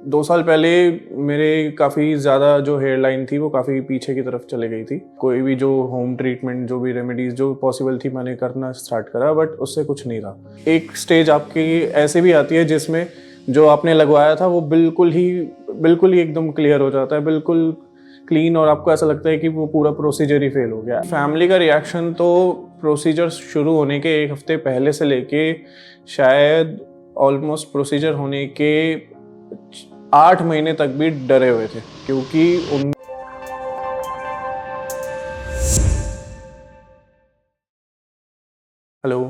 2 साल पहले मेरे काफ़ी ज़्यादा जो हेयर लाइन थी वो काफ़ी पीछे की तरफ चली गई थी। कोई भी जो होम ट्रीटमेंट, जो भी रेमेडीज़ जो पॉसिबल थी मैंने करना स्टार्ट करा, बट उससे कुछ नहीं रहा। एक स्टेज आपकी ऐसे भी आती है जिसमें जो आपने लगवाया था वो बिल्कुल ही एकदम क्लियर हो जाता है, बिल्कुल क्लीन, और आपको ऐसा लगता है कि वो पूरा प्रोसीजर ही फेल हो गया। फैमिली का रिएक्शन तो प्रोसीजर शुरू होने के 1 हफ्ते पहले से लेके शायद ऑलमोस्ट प्रोसीजर होने के 8 महीने तक भी डरे हुए थे, क्योंकि उन हेलो,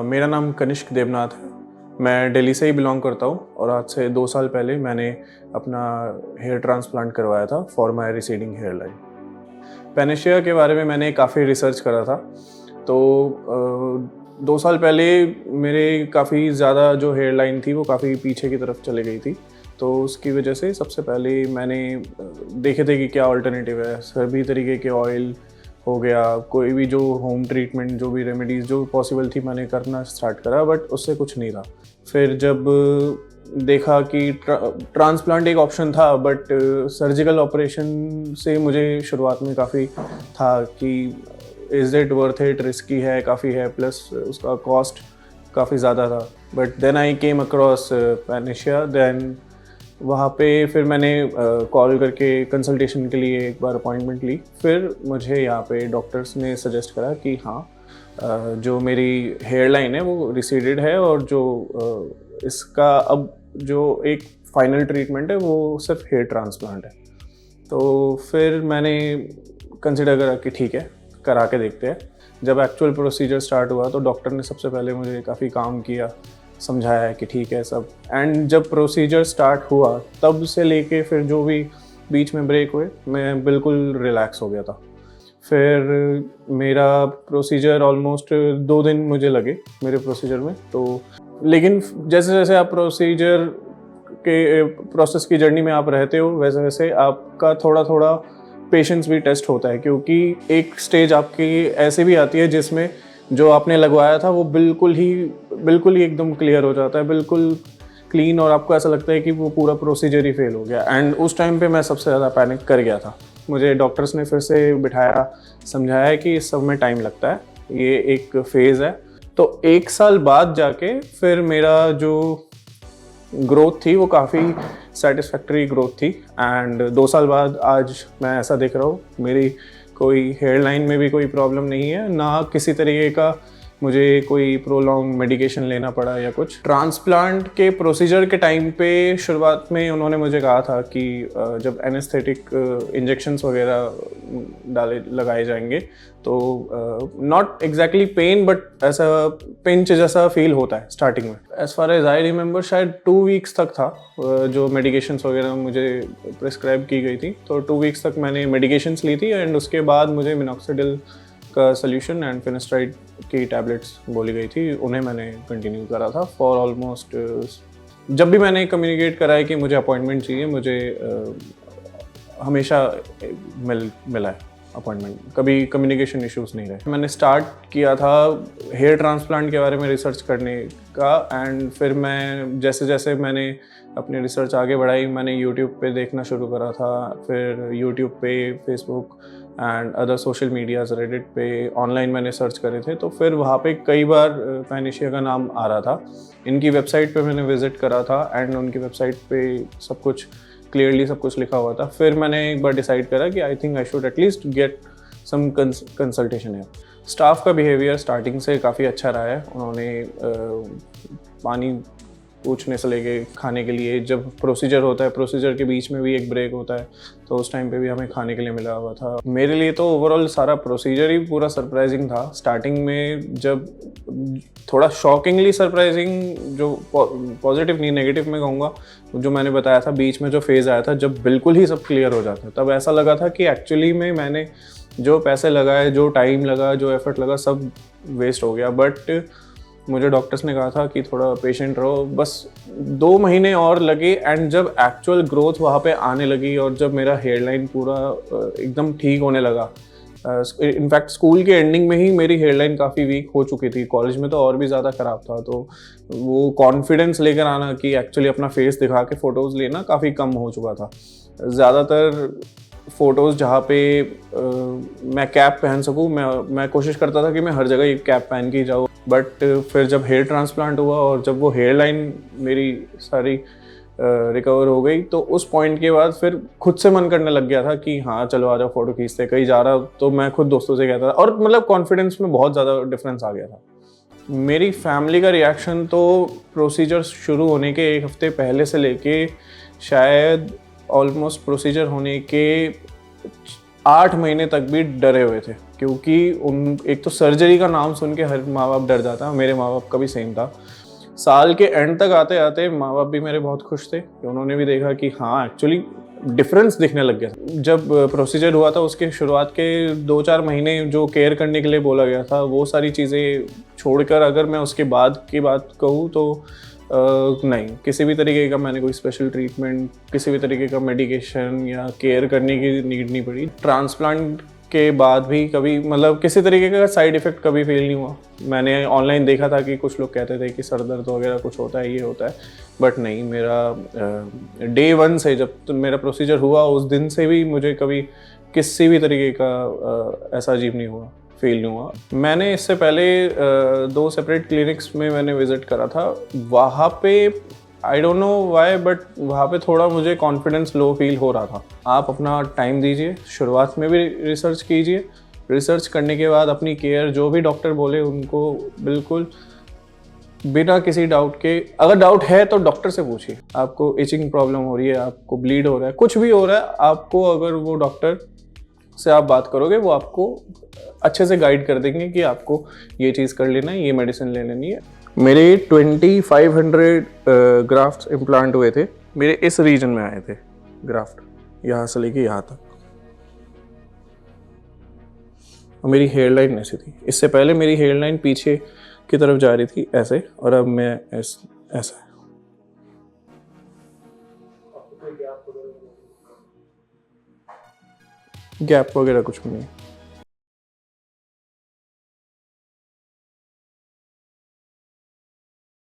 मेरा नाम कनिष्क देवनाथ है। मैं दिल्ली से ही बिलोंग करता हूँ और आज से 2 साल पहले मैंने अपना हेयर ट्रांसप्लांट करवाया था for my receding hair line. Panacea के बारे में मैंने काफ़ी रिसर्च करा था। तो 2 साल पहले मेरे काफ़ी ज़्यादा जो हेयर लाइन थी वो काफ़ी पीछे की तरफ चली गई थी। तो उसकी वजह से सबसे पहले मैंने देखे थे कि क्या अल्टरनेटिव है। सभी तरीके के ऑयल हो गया, कोई भी जो होम ट्रीटमेंट, जो भी रेमेडीज़ जो पॉसिबल थी मैंने करना स्टार्ट करा, बट उससे कुछ नहीं रहा। फिर जब देखा कि ट्रांसप्लांट एक ऑप्शन था, बट सर्जिकल ऑपरेशन से मुझे शुरुआत में काफ़ी था कि is it worth it, risky है, काफ़ी है, प्लस उसका कॉस्ट काफ़ी ज़्यादा था। But then I came across Panacea. Then वहाँ पे फिर मैंने कॉल करके कंसल्टेशन के लिए एक बार अपॉइंटमेंट ली। फिर मुझे यहाँ पे डॉक्टर्स ने सजेस्ट करा कि हाँ, जो मेरी हेयर लाइन है वो रिसीडेड है, और जो इसका अब जो एक फाइनल ट्रीटमेंट है वो सिर्फ हेयर ट्रांसप्लांट है। तो फिर मैंने कंसिडर करा कि ठीक है, करा के देखते हैं। जब एक्चुअल प्रोसीजर स्टार्ट हुआ तो डॉक्टर ने सबसे पहले मुझे काफ़ी काम किया, समझाया कि ठीक है सब। एंड जब प्रोसीजर स्टार्ट हुआ तब से लेके फिर जो भी बीच में ब्रेक हुए, मैं बिल्कुल रिलैक्स हो गया था। फिर मेरा प्रोसीजर ऑलमोस्ट 2 दिन मुझे लगे मेरे प्रोसीजर में। तो लेकिन जैसे जैसे आप प्रोसीजर के प्रोसेस की जर्नी में आप रहते हो, वैसे वैसे आपका थोड़ा थोड़ा पेशेंस भी टेस्ट होता है, क्योंकि एक स्टेज आपकी ऐसे भी आती है जिसमें जो आपने लगवाया था वो बिल्कुल ही एकदम क्लियर हो जाता है, बिल्कुल क्लीन, और आपको ऐसा लगता है कि वो पूरा प्रोसीजर ही फेल हो गया। एंड उस टाइम पे मैं सबसे ज़्यादा पैनिक कर गया था। मुझे डॉक्टर्स ने फिर से बिठाया, समझाया कि इस सब में टाइम लगता है, ये एक फेज़ है। तो 1 साल बाद जाके फिर मेरा जो ग्रोथ थी वो काफ़ी सेटिस्फैक्टरी ग्रोथ थी। एंड 2 साल बाद आज मैं ऐसा देख रहा हूँ, मेरी कोई हेयर लाइन में भी कोई प्रॉब्लम नहीं है, ना किसी तरीके का मुझे कोई प्रोलॉन्ग मेडिकेशन लेना पड़ा या कुछ। ट्रांसप्लांट के प्रोसीजर के टाइम पे शुरुआत में उन्होंने मुझे कहा था कि जब एनेस्थेटिक इंजेक्शंस वगैरह लगाए जाएंगे तो नॉट एग्जैक्टली पेन, बट ऐसा पिंच जैसा फील होता है स्टार्टिंग में। As far as I remember शायद 2 वीक्स तक था जो मेडिकेशंस वगैरह मुझे प्रिस्क्राइब की गई थी। तो 2 वीक्स तक मैंने मेडिकेशंस ली थी, एंड उसके बाद मुझे मिनॉक्सिडिल का सोल्यूशन एंड फिनेस्ट्राइड की टैबलेट्स बोली गई थी, उन्हें मैंने कंटिन्यू करा था फॉर ऑलमोस्ट। जब भी मैंने कम्युनिकेट करा है कि मुझे अपॉइंटमेंट चाहिए, मुझे हमेशा मिला है अपॉइंटमेंट, कभी कम्युनिकेशन इश्यूज नहीं रहे। मैंने स्टार्ट किया था हेयर ट्रांसप्लांट के बारे में रिसर्च करने का, एंड फिर मैं जैसे जैसे मैंने अपनी रिसर्च आगे बढ़ाई, मैंने यूट्यूब पे देखना शुरू करा था। फिर यूट्यूब पे, Facebook and other social medias, Reddit पे ऑनलाइन मैंने सर्च करे थे। तो फिर वहाँ पे कई बार पैनेशिया का नाम आ रहा था। इनकी वेबसाइट पे मैंने विज़िट करा था, एंड उनकी वेबसाइट पे सब कुछ क्लियरली सब कुछ लिखा हुआ था। फिर मैंने एक बार डिसाइड करा कि I think I should at least get some consultation है। स्टाफ का बिहेवियर स्टार्टिंग से काफ़ी अच्छा रहा है। उन्होंने पानी पूछने से लेके खाने के लिए, जब प्रोसीजर होता है, प्रोसीजर के बीच में भी एक ब्रेक होता है, तो उस टाइम पे भी हमें खाने के लिए मिला हुआ था। मेरे लिए तो ओवरऑल सारा प्रोसीजर ही पूरा सरप्राइजिंग था। स्टार्टिंग में जब थोड़ा शॉकिंगली सरप्राइजिंग, जो पॉजिटिव नहीं नेगेटिव में कहूँगा, जो मैंने बताया था बीच में जो फेज़ आया था जब बिल्कुल ही सब क्लियर हो जाता है, तब ऐसा लगा था कि एक्चुअली में मैंने जो पैसे लगाए, जो टाइम लगा, जो एफर्ट लगा, सब वेस्ट हो गया। बट मुझे डॉक्टर्स ने कहा था कि थोड़ा पेशेंट रहो, बस 2 महीने और लगे। एंड जब एक्चुअल ग्रोथ वहाँ पे आने लगी और जब मेरा हेयर लाइन पूरा एकदम ठीक होने लगा, इनफैक्ट स्कूल के एंडिंग में ही मेरी हेयर लाइन काफ़ी वीक हो चुकी थी, कॉलेज में तो और भी ज़्यादा ख़राब था। तो वो कॉन्फिडेंस लेकर आना कि एक्चुअली अपना फेस दिखा के फ़ोटोज़ लेना काफ़ी कम हो चुका था। ज़्यादातर फ़ोटोज़ जहाँ पे मैं कैप पहन सकूँ, मैं कोशिश करता था कि मैं हर जगह ये कैप पहन के ही जाऊँ। बट फिर जब हेयर ट्रांसप्लांट हुआ और जब वो हेयर लाइन मेरी सारी रिकवर हो गई, तो उस पॉइंट के बाद फिर खुद से मन करने लग गया था कि हाँ चलो आ जाओ फ़ोटो खींचते, कहीं जा रहा तो मैं खुद दोस्तों से कहता था, और मतलब कॉन्फिडेंस में बहुत ज़्यादा डिफरेंस आ गया था। मेरी फैमिली का रिएक्शन तो प्रोसीजर शुरू होने के 1 हफ्ते पहले से लेके शायद ऑलमोस्ट प्रोसीजर होने के 8 महीने तक भी डरे हुए थे, क्योंकि एक तो सर्जरी का नाम सुन के हर माँ बाप डर जाता है। मेरे माँ बाप का भी सेम था। साल के एंड तक आते आते माँ बाप भी मेरे बहुत खुश थे कि उन्होंने भी देखा कि हाँ एक्चुअली डिफरेंस दिखने लग गया था। जब प्रोसीजर हुआ था उसके शुरुआत के 2-4 महीने जो केयर करने के लिए बोला गया था, वो सारी चीज़ें छोड़कर अगर मैं उसके बाद की बात कहूँ तो नहीं, किसी भी तरीके का मैंने कोई स्पेशल ट्रीटमेंट, किसी भी तरीके का मेडिकेशन या केयर करने की नीड नहीं पड़ी। ट्रांसप्लांट के बाद भी कभी मतलब किसी तरीके का साइड इफ़ेक्ट कभी फील नहीं हुआ। मैंने ऑनलाइन देखा था कि कुछ लोग कहते थे कि सर दर्द वगैरह कुछ होता है, ये होता है, बट नहीं, मेरा डे 1 से जब तो मेरा प्रोसीजर हुआ उस दिन से भी मुझे कभी किसी भी तरीके का ऐसा अजीब नहीं हुआ, फील नहीं हुआ। मैंने इससे पहले 2 सेपरेट क्लिनिक्स में मैंने विज़िट करा था। वहाँ पे I don't know why but वहाँ पे थोड़ा मुझे कॉन्फिडेंस लो फील हो रहा था। आप अपना टाइम दीजिए, शुरुआत में भी रिसर्च कीजिए, रिसर्च करने के बाद अपनी केयर जो भी डॉक्टर बोले उनको बिल्कुल बिना किसी डाउट के, अगर डाउट है तो डॉक्टर से पूछिए। आपको इचिंग प्रॉब्लम हो रही है, आपको ब्लीड हो रहा है, कुछ भी हो रहा है, आपको अगर वो डॉक्टर से आप बात करोगे वो आपको अच्छे से गाइड कर देंगे कि आपको ये चीज़ कर लेना है, ये मेडिसिन ले लेनी है। मेरे 2500 ग्राफ्ट इम्प्लांट हुए थे, मेरे इस रीजन में आए थे ग्राफ्ट, यहाँ से लेके यहाँ तक। और मेरी हेयर लाइन ऐसी थी। इससे पहले मेरी हेयर लाइन पीछे की तरफ जा रही थी ऐसे, और अब मैं ऐसा। गैप वगैरह कुछ भी नहीं।